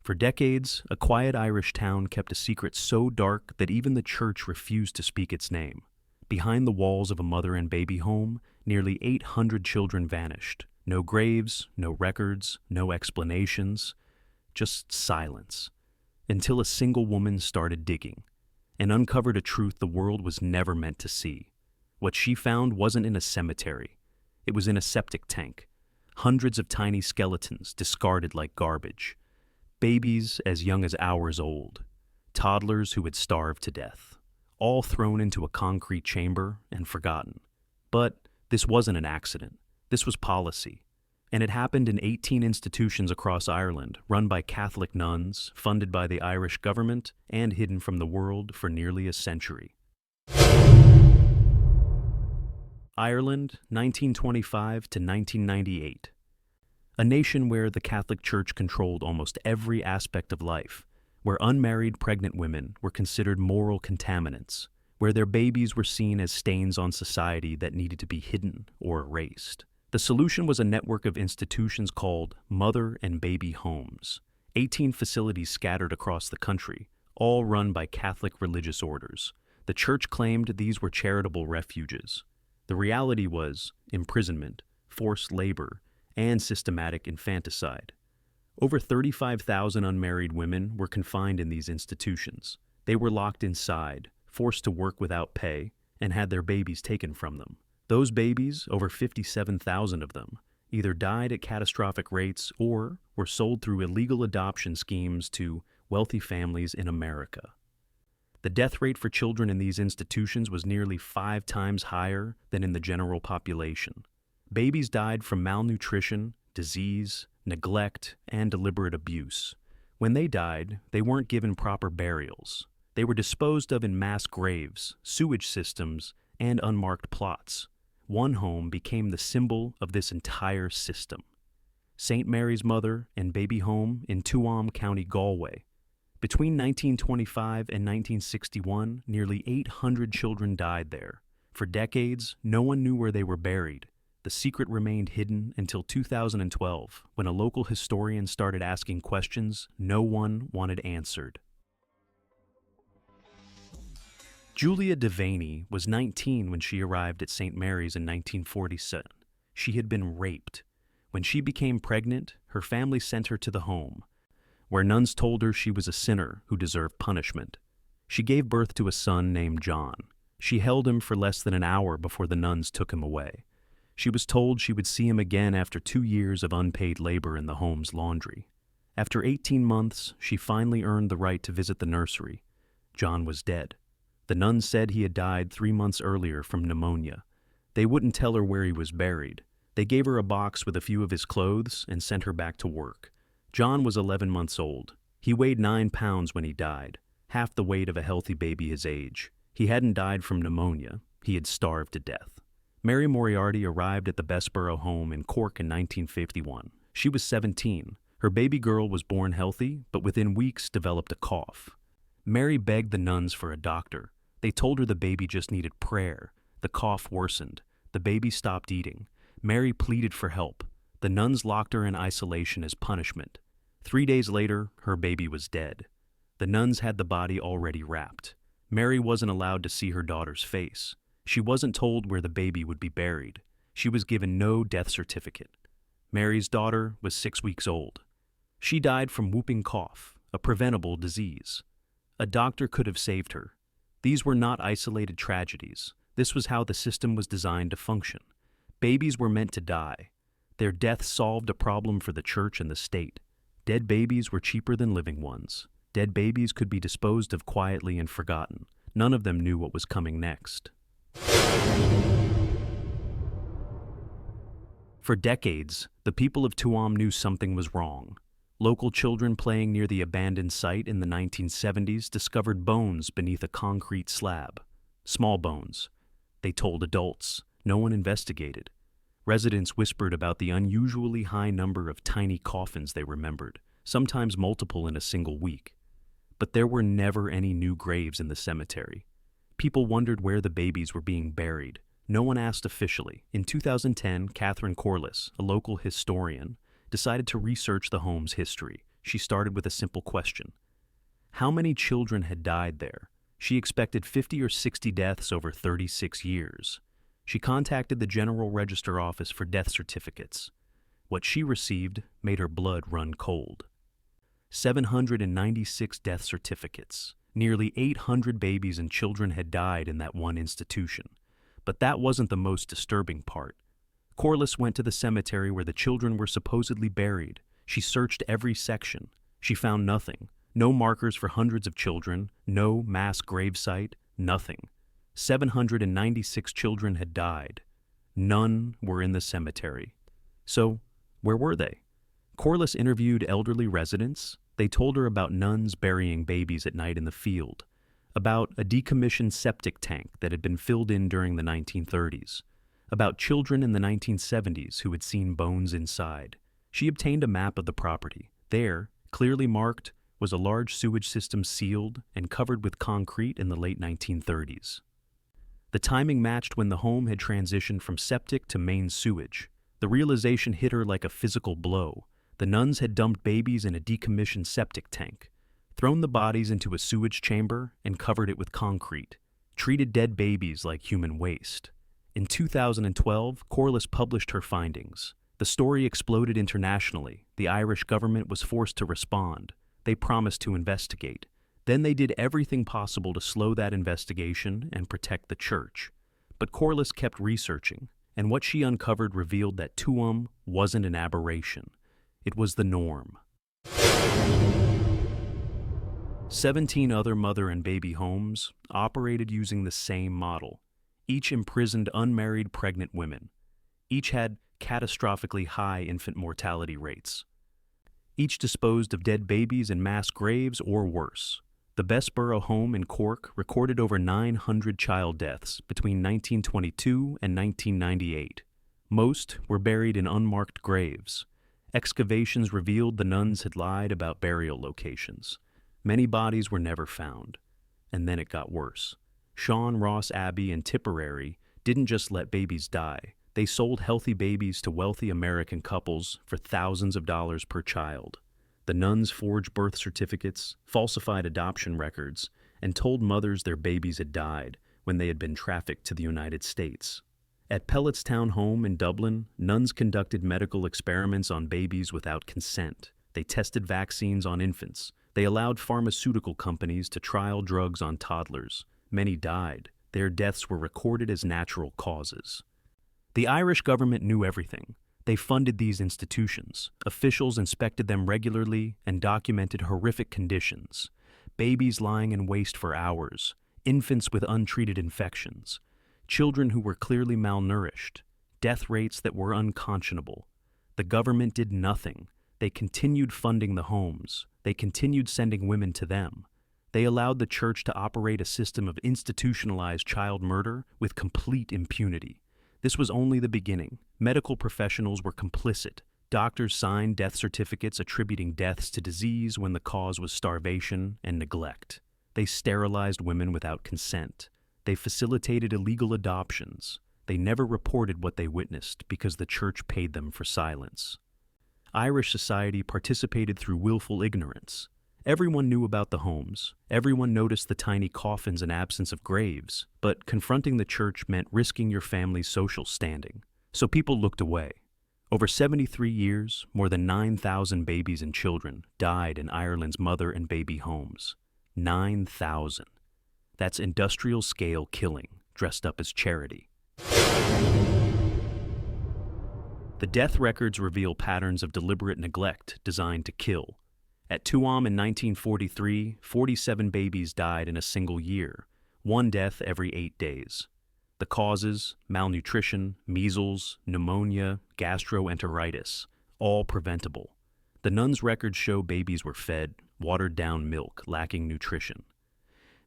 For decades, a quiet Irish town kept a secret so dark that even the church refused to speak its name. Behind the walls of a mother and baby home, nearly 800 children vanished. No graves, no records, no explanations, just silence. Until a single woman started digging and uncovered a truth the world was never meant to see. What she found wasn't in a cemetery. It was in a septic tank. Hundreds of tiny skeletons discarded like garbage. Babies as young as hours old. Toddlers who had starved to death. All thrown into a concrete chamber and forgotten. But this wasn't an accident. This was policy. And it happened in 18 institutions across Ireland, run by Catholic nuns, funded by the Irish government, and hidden from the world for nearly a century. Ireland, 1925 to 1998. A nation where the Catholic Church controlled almost every aspect of life, where unmarried pregnant women were considered moral contaminants, where their babies were seen as stains on society that needed to be hidden or erased. The solution was a network of institutions called Mother and Baby Homes, 18 facilities scattered across the country, all run by Catholic religious orders. The church claimed these were charitable refuges. The reality was imprisonment, forced labor, and systematic infanticide. Over 35,000 unmarried women were confined in these institutions. They were locked inside, forced to work without pay, and had their babies taken from them. Those babies, over 57,000 of them, either died at catastrophic rates or were sold through illegal adoption schemes to wealthy families in America. The death rate for children in these institutions was nearly 5 times higher than in the general population. Babies died from malnutrition, disease, neglect, and deliberate abuse. When they died, they weren't given proper burials. They were disposed of in mass graves, sewage systems, and unmarked plots. One home became the symbol of this entire system. St. Mary's Mother and Baby Home in Tuam, County Galway. Between 1925 and 1961, nearly 800 children died there. For decades, no one knew where they were buried. The secret remained hidden until 2012, when a local historian started asking questions no one wanted answered. Julia Devaney was 19 when she arrived at St. Mary's in 1947. She had been raped. When she became pregnant, her family sent her to the home, where nuns told her she was a sinner who deserved punishment. She gave birth to a son named John. She held him for less than an hour before the nuns took him away. She was told she would see him again after 2 years of unpaid labor in the home's laundry. After 18 months, she finally earned the right to visit the nursery. John was dead. The nuns said he had died 3 months earlier from pneumonia. They wouldn't tell her where he was buried. They gave her a box with a few of his clothes and sent her back to work. John was 11 months old. He weighed 9 pounds when he died, half the weight of a healthy baby his age. He hadn't died from pneumonia. He had starved to death. Mary Moriarty arrived at the Bessborough home in Cork in 1951. She was 17. Her baby girl was born healthy, but within weeks developed a cough. Mary begged the nuns for a doctor. They told her the baby just needed prayer. The cough worsened. The baby stopped eating. Mary pleaded for help. The nuns locked her in isolation as punishment. 3 days later, her baby was dead. The nuns had the body already wrapped. Mary wasn't allowed to see her daughter's face. She wasn't told where the baby would be buried. She was given no death certificate. Mary's daughter was 6 weeks old. She died from whooping cough, a preventable disease. A doctor could have saved her. These were not isolated tragedies. This was how the system was designed to function. Babies were meant to die. Their death solved a problem for the church and the state. Dead babies were cheaper than living ones. Dead babies could be disposed of quietly and forgotten. None of them knew what was coming next. For decades, the people of Tuam knew something was wrong. Local children playing near the abandoned site in the 1970s discovered bones beneath a concrete slab. Small bones. They told adults. No one investigated. Residents whispered about the unusually high number of tiny coffins they remembered, sometimes multiple in a single week. But there were never any new graves in the cemetery. People wondered where the babies were being buried. No one asked officially. In 2010, Catherine Corliss, a local historian, decided to research the home's history. she started with a simple question. How many children had died there? She expected 50 or 60 deaths over 36 years. She contacted the General Register Office for death certificates. What she received made her blood run cold. 796 death certificates. Nearly 800 babies and children had died in that one institution. But that wasn't the most disturbing part. Corliss went to the cemetery where the children were supposedly buried. She searched every section. She found nothing. No markers for hundreds of children, no mass gravesite, nothing. 796 children had died. None were in the cemetery. So, where were they? Corliss interviewed elderly residents. They told her about nuns burying babies at night in the field, about a decommissioned septic tank that had been filled in during the 1930s, about children in the 1970s who had seen bones inside. She obtained a map of the property. There, clearly marked, was a large sewage system sealed and covered with concrete in the late 1930s. The timing matched when the home had transitioned from septic to main sewage. The realization hit her like a physical blow. The nuns had dumped babies in a decommissioned septic tank, thrown the bodies into a sewage chamber and covered it with concrete, treated dead babies like human waste. In 2012, Corliss published her findings. The story exploded internationally. The Irish government was forced to respond. They promised to investigate. Then they did everything possible to slow that investigation and protect the church. But Corliss kept researching, and what she uncovered revealed that Tuam wasn't an aberration. It was the norm. 17 other mother and baby homes operated using the same model. Each imprisoned unmarried pregnant women. Each had catastrophically high infant mortality rates. Each disposed of dead babies in mass graves or worse. The Bessborough home in Cork recorded over 900 child deaths between 1922 and 1998. Most were buried in unmarked graves. Excavations revealed the nuns had lied about burial locations. Many bodies were never found. And then it got worse. Sean Ross Abbey in Tipperary didn't just let babies die. They sold healthy babies to wealthy American couples for thousands of dollars per child. The nuns forged birth certificates, falsified adoption records, and told mothers their babies had died when they had been trafficked to the United States. At Pelletstown Home in Dublin, nuns conducted medical experiments on babies without consent. They tested vaccines on infants. They allowed pharmaceutical companies to trial drugs on toddlers. Many died. Their deaths were recorded as natural causes. The Irish government knew everything. They funded these institutions. Officials inspected them regularly and documented horrific conditions. Babies lying in waste for hours, infants with untreated infections, children who were clearly malnourished, death rates that were unconscionable. The government did nothing. They continued funding the homes. They continued sending women to them. They allowed the church to operate a system of institutionalized child murder with complete impunity. This was only the beginning. Medical professionals were complicit. Doctors signed death certificates attributing deaths to disease when the cause was starvation and neglect. They sterilized women without consent. They facilitated illegal adoptions. They never reported what they witnessed because the church paid them for silence. Irish society participated through willful ignorance. Everyone knew about the homes. Everyone noticed the tiny coffins and absence of graves, but confronting the church meant risking your family's social standing. So people looked away. Over 73 years, more than 9,000 babies and children died in Ireland's mother and baby homes. 9,000. That's industrial-scale killing, dressed up as charity. The death records reveal patterns of deliberate neglect designed to kill. At Tuam in 1943, 47 babies died in a single year, one death every 8 days. The causes: malnutrition, measles, pneumonia, gastroenteritis, all preventable. The nuns' records show babies were fed watered-down milk lacking nutrition,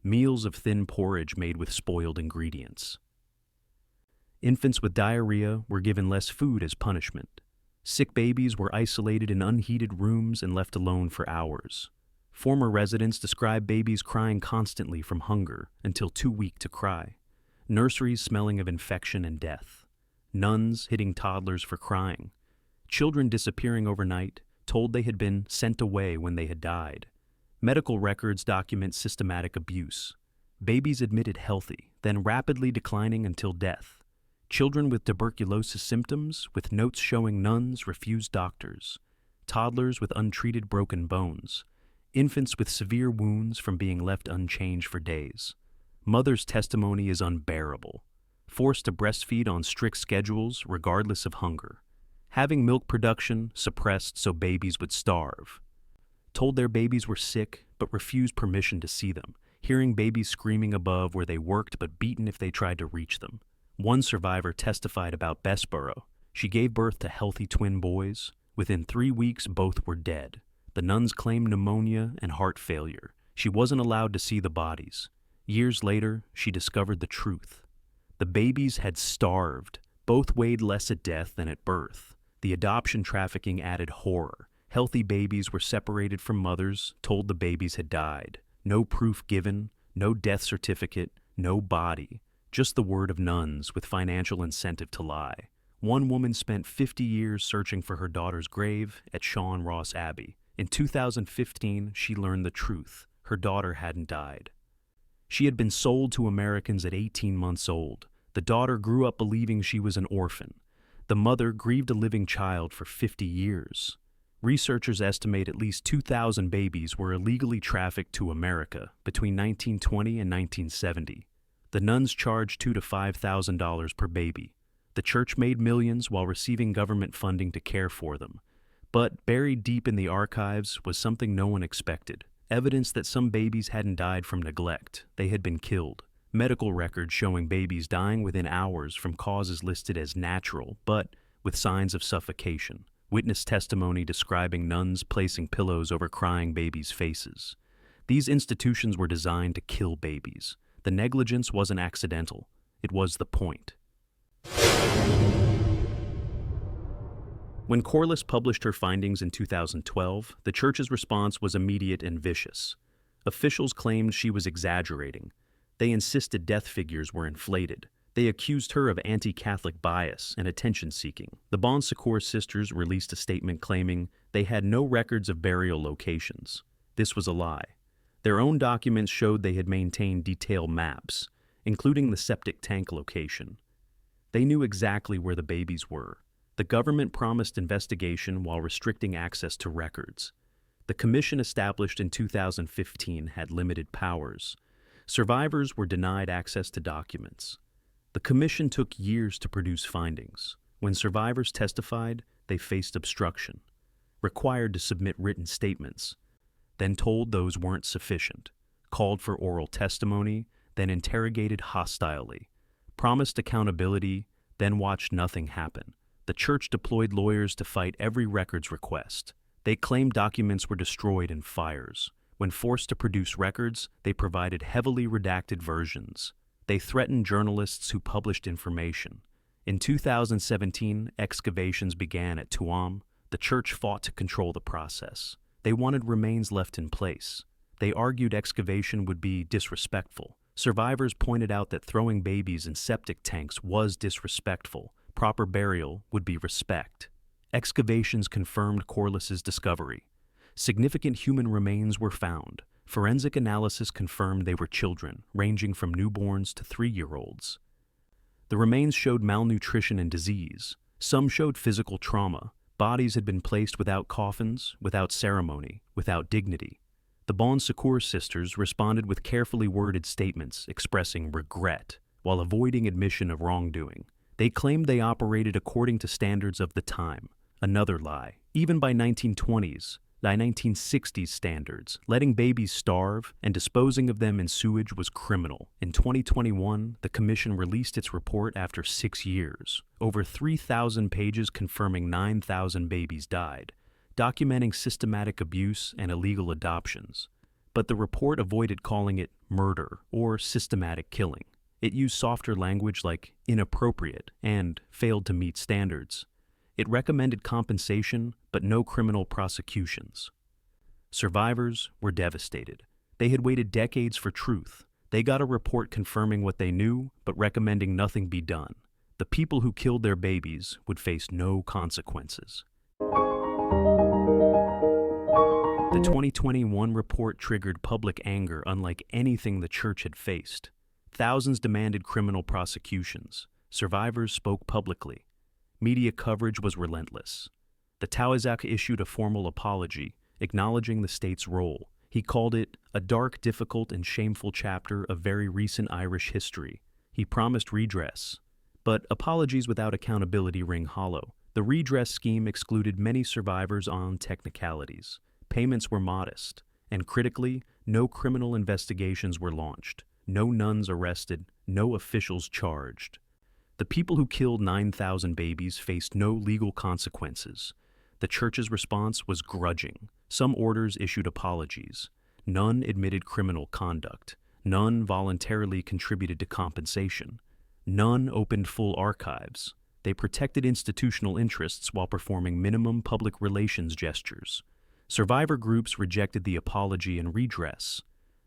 meals of thin porridge made with spoiled ingredients. Infants with diarrhea were given less food as punishment. Sick babies were isolated in unheated rooms and left alone for hours. Former residents describe babies crying constantly from hunger until too weak to cry. Nurseries smelling of infection and death. Nuns hitting toddlers for crying. Children disappearing overnight, told they had been sent away when they had died. Medical records document systematic abuse. Babies admitted healthy, then rapidly declining until death. Children with tuberculosis symptoms, with notes showing nuns refused doctors. Toddlers with untreated broken bones. Infants with severe wounds from being left unchanged for days. Mother's testimony is unbearable. Forced to breastfeed on strict schedules regardless of hunger. Having milk production suppressed so babies would starve. Told their babies were sick but refused permission to see them. Hearing babies screaming above where they worked but beaten if they tried to reach them. One survivor testified about Bessborough. She gave birth to healthy twin boys. Within 3 weeks, both were dead. The nuns claimed pneumonia and heart failure. She wasn't allowed to see the bodies. Years later, she discovered the truth. The babies had starved. Both weighed less at death than at birth. The adoption trafficking added horror. Healthy babies were separated from mothers, told the babies had died. No proof given, no death certificate, no body. Just the word of nuns with financial incentive to lie. One woman spent 50 years searching for her daughter's grave at Sean Ross Abbey. In 2015, she learned the truth. Her daughter hadn't died. She had been sold to Americans at 18 months old. The daughter grew up believing she was an orphan. The mother grieved a living child for 50 years. Researchers estimate at least 2,000 babies were illegally trafficked to America between 1920 and 1970. The nuns charged $2,000 to $5,000 per baby. The church made millions while receiving government funding to care for them. But buried deep in the archives was something no one expected. Evidence that some babies hadn't died from neglect. They had been killed. Medical records showing babies dying within hours from causes listed as natural, but with signs of suffocation. Witness testimony describing nuns placing pillows over crying babies' faces. These institutions were designed to kill babies. The negligence wasn't accidental. It was the point. When Corliss published her findings in 2012, the church's response was immediate and vicious. Officials claimed she was exaggerating. They insisted death figures were inflated. They accused her of anti-Catholic bias and attention-seeking. The Bon Secours sisters released a statement claiming they had no records of burial locations. This was a lie. Their own documents showed they had maintained detailed maps, including the septic tank location. They knew exactly where the babies were. The government promised investigation while restricting access to records. The commission established in 2015 had limited powers. Survivors were denied access to documents. The commission took years to produce findings. When survivors testified, they faced obstruction, required to submit written statements, then told those weren't sufficient, called for oral testimony, then interrogated hostilely, promised accountability, then watched nothing happen. The church deployed lawyers to fight every records request. They claimed documents were destroyed in fires. When forced to produce records, they provided heavily redacted versions. They threatened journalists who published information. In 2017, excavations began at Tuam. The church fought to control the process. They wanted remains left in place. They argued excavation would be disrespectful. Survivors pointed out that throwing babies in septic tanks was disrespectful. Proper burial would be respect. Excavations confirmed Corliss's discovery. Significant human remains were found. Forensic analysis confirmed they were children, ranging from newborns to 3-year-olds. The remains showed malnutrition and disease. Some showed physical trauma. Bodies had been placed without coffins, without ceremony, without dignity. The Bon Secours sisters responded with carefully worded statements expressing regret, while avoiding admission of wrongdoing. They claimed they operated according to standards of the time. Another lie. Even by 1960s standards, letting babies starve and disposing of them in sewage was criminal. In 2021, the commission released its report after 6 years. Over 3,000 pages confirming 9,000 babies died, documenting systematic abuse and illegal adoptions. But the report avoided calling it murder or systematic killing. It used softer language like inappropriate and failed to meet standards. It recommended compensation, but no criminal prosecutions. Survivors were devastated. They had waited decades for truth. They got a report confirming what they knew, but recommending nothing be done. The people who killed their babies would face no consequences. The 2021 report triggered public anger unlike anything the church had faced. Thousands demanded criminal prosecutions. Survivors spoke publicly. Media coverage was relentless. The Taoiseach issued a formal apology, acknowledging the state's role. He called it a dark, difficult, and shameful chapter of very recent Irish history. He promised redress. But apologies without accountability ring hollow. The redress scheme excluded many survivors on technicalities. Payments were modest, and critically, no criminal investigations were launched, no nuns arrested, no officials charged. The people who killed 9,000 babies faced no legal consequences. The church's response was grudging. Some orders issued apologies. None admitted criminal conduct. None voluntarily contributed to compensation. None opened full archives. They protected institutional interests while performing minimum public relations gestures. Survivor groups rejected the apology and redress.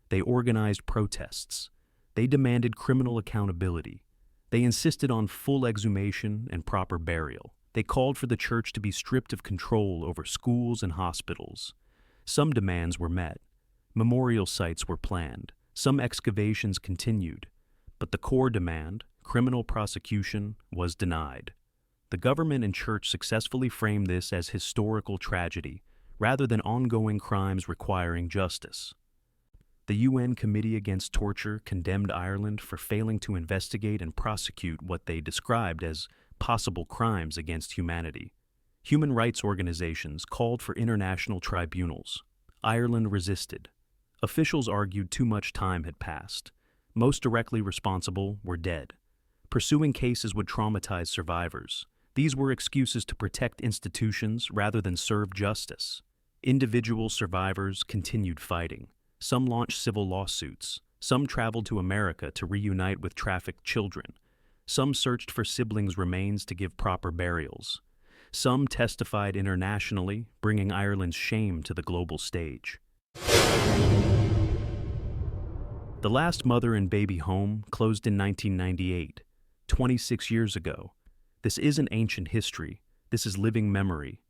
They organized protests. They demanded criminal accountability. They insisted on full exhumation and proper burial. They called for the church to be stripped of control over schools and hospitals. Some demands were met. Memorial sites were planned. Some excavations continued. But the core demand, criminal prosecution, was denied. The government and church successfully framed this as historical tragedy, rather than ongoing crimes requiring justice. The UN Committee Against Torture condemned Ireland for failing to investigate and prosecute what they described as possible crimes against humanity. Human rights organizations called for international tribunals. Ireland resisted. Officials argued too much time had passed. Most directly responsible were dead. Pursuing cases would traumatize survivors. These were excuses to protect institutions rather than serve justice. Individual survivors continued fighting. Some launched civil lawsuits. Some traveled to America to reunite with trafficked children. Some searched for siblings' remains to give proper burials. Some testified internationally, bringing Ireland's shame to the global stage. The last mother and baby home closed in 1998, 26 years ago. This isn't ancient history. This is living memory.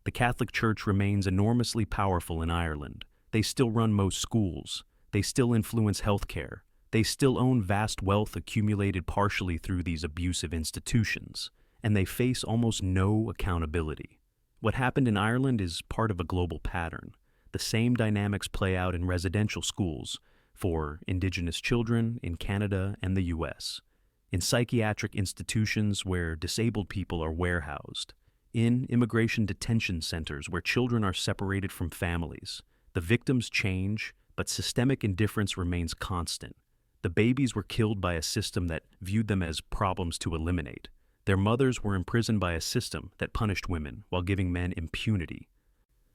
The Catholic Church remains enormously powerful in Ireland. They still run most schools. They still influence healthcare. They still own vast wealth accumulated partially through these abusive institutions. And they face almost no accountability. What happened in Ireland is part of a global pattern. The same dynamics play out in residential schools for Indigenous children in Canada and the US, in psychiatric institutions where disabled people are warehoused, in immigration detention centers where children are separated from families. The victims change, but systemic indifference remains constant. The babies were killed by a system that viewed them as problems to eliminate. Their mothers were imprisoned by a system that punished women while giving men impunity.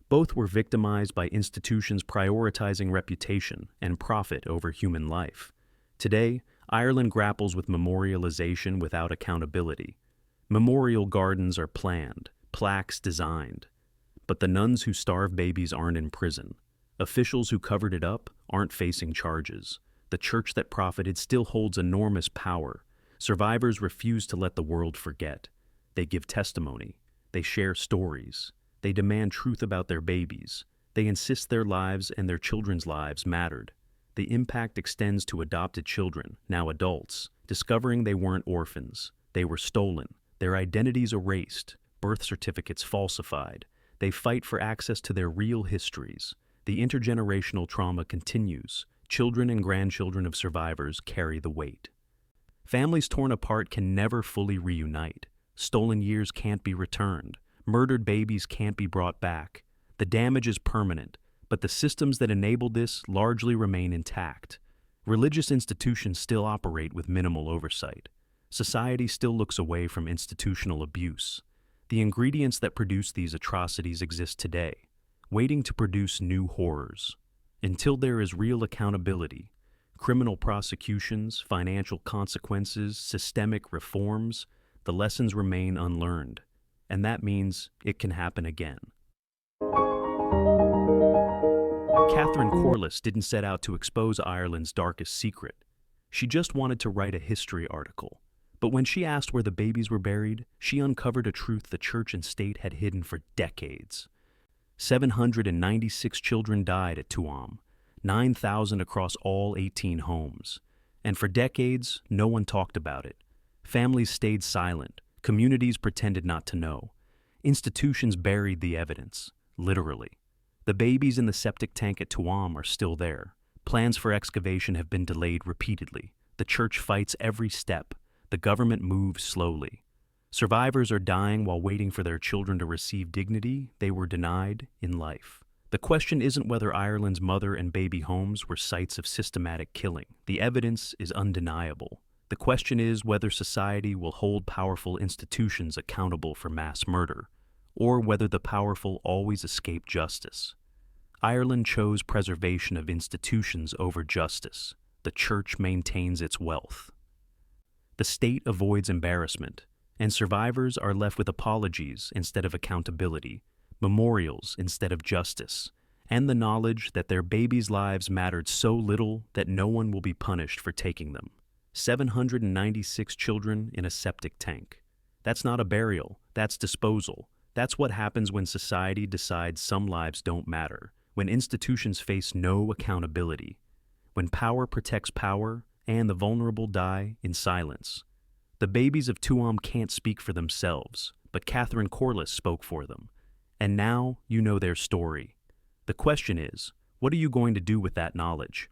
Both were victimized by institutions prioritizing reputation and profit over human life. Today, Ireland grapples with memorialization without accountability. Memorial gardens are planned, plaques designed. But the nuns who starve babies aren't in prison. Officials who covered it up aren't facing charges. The church that profited still holds enormous power. Survivors refuse to let the world forget. They give testimony. They share stories. They demand truth about their babies. They insist their lives and their children's lives mattered. The impact extends to adopted children, now adults, discovering they weren't orphans. They were stolen, their identities erased, birth certificates falsified. They fight for access to their real histories. The intergenerational trauma continues. Children and grandchildren of survivors carry the weight. Families torn apart can never fully reunite. Stolen years can't be returned. Murdered babies can't be brought back. The damage is permanent, but the systems that enabled this largely remain intact. Religious institutions still operate with minimal oversight. Society still looks away from institutional abuse. The ingredients that produce these atrocities exist today, waiting to produce new horrors. Until there is real accountability, criminal prosecutions, financial consequences, systemic reforms, the lessons remain unlearned. And that means it can happen again. Catherine Corliss didn't set out to expose Ireland's darkest secret. She just wanted to write a history article. But when she asked where the babies were buried, she uncovered a truth the church and state had hidden for decades. 796 children died at Tuam, 9,000 across all 18 homes. And for decades, no one talked about it. Families stayed silent. Communities pretended not to know. Institutions buried the evidence, literally. The babies in the septic tank at Tuam are still there. Plans for excavation have been delayed repeatedly. The church fights every step. The government moves slowly. Survivors are dying while waiting for their children to receive dignity they were denied in life. The question isn't whether Ireland's mother and baby homes were sites of systematic killing. The evidence is undeniable. The question is whether society will hold powerful institutions accountable for mass murder, or whether the powerful always escape justice. Ireland chose preservation of institutions over justice. The church maintains its wealth. The state avoids embarrassment, and survivors are left with apologies instead of accountability, memorials instead of justice, and the knowledge that their babies' lives mattered so little that no one will be punished for taking them. 796 children in a septic tank. That's not a burial, that's disposal. That's what happens when society decides some lives don't matter, when institutions face no accountability, when power protects power and the vulnerable die in silence. The babies of Tuam can't speak for themselves, but Catherine Corliss spoke for them. And now you know their story. The question is, what are you going to do with that knowledge?